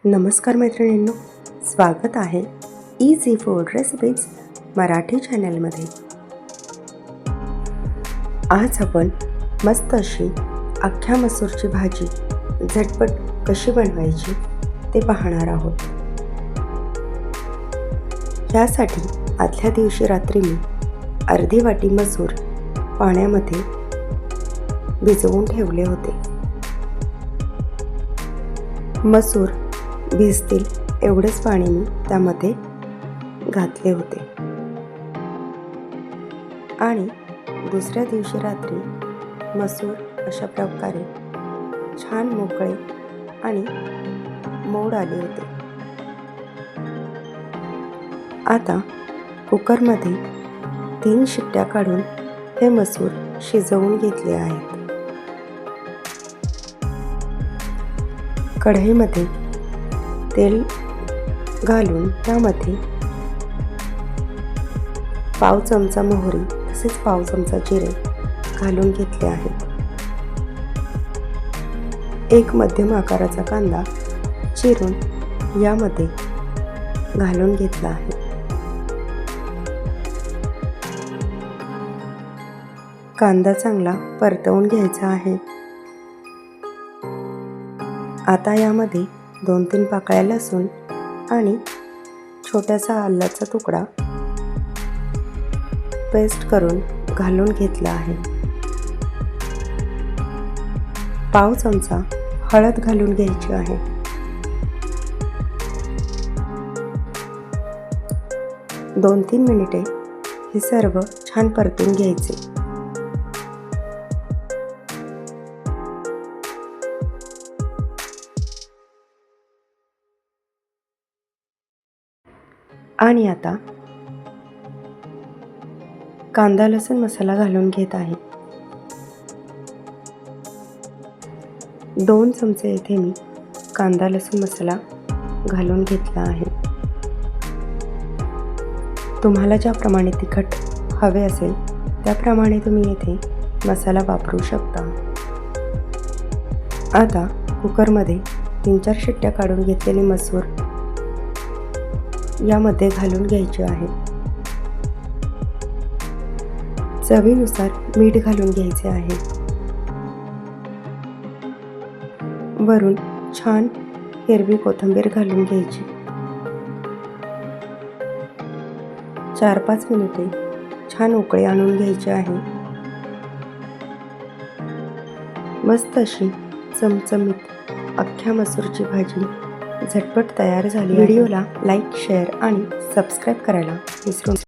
नमस्कार मैत्रिणींनो, स्वागत आहे इझी फूड रेसिपीज मराठी चॅनलमध्ये। आज आपण मस्त अशी अख्ख्या मसूरची भाजी झटपट कशी बनवायची ते पाहणार आहोत। यासाठी आदल्या दिवशी रात्री मी अर्धी वाटी मसूर पाण्यामध्ये भिजवून ठेवले होते। मसूर भिजतील एवढेच पाणी मी त्यामध्ये घातले होते आणि दुसऱ्या दिवशी रात्री मसूर अशा प्रकारे छान मोकळे आणि मोड आले होते। आता कुकरमध्ये 3 शिट्ट्या काढून हे मसूर शिजवून घेतले आहेत। कढईमध्ये तेल घालून त्यामध्ये पाव चमचा मोहरी तसेच पाव चमचा जिरे घालून घेतले आहेत। एक मध्यम आकाराचा कांदा चिरून यामध्ये घालून घेतला आहे। कांदा चांगला परतवून घ्यायचा आहे। आता यामध्ये 2-3 पाकळ्या लसूण आणि छोटासा आल्याचा तुकडा पेस्ट करून घालून घेतला आहे। पाव चमचा हळद घालून घ्यायची आहे। दोन 3 मिनिटे हे सर्व छान परतून घ्यायचे। आणि आता कांदा लसूण मसाला घालून घेत आहे। 2 चमचे येथे मी कांदा लसूण मसाला घालून घेतला आहे। तुम्हाला ज्याप्रमाणे तिखट हवे असेल त्याप्रमाणे तुम्ही येथे मसाला वापरू शकता। आता कुकरमध्ये 3-4 शिट्ट्या काढून घेतलेली मसूर यामध्ये घालून घ्यायचे आहे। चवीनुसार मीठ घालून घ्यायचे आहे। वरून छान हिरवी कोथिंबीर घालून घ्यायची। 4-5 मिनिटे छान उकळी आणून घ्यायची आहे। मस्त अशी चमचमीत अख्ख्या मसूरची भाजी झटपट तयार झाली। व्हिडिओला लाईक, शेअर आणि सबस्क्राईब करायला विसरू नका।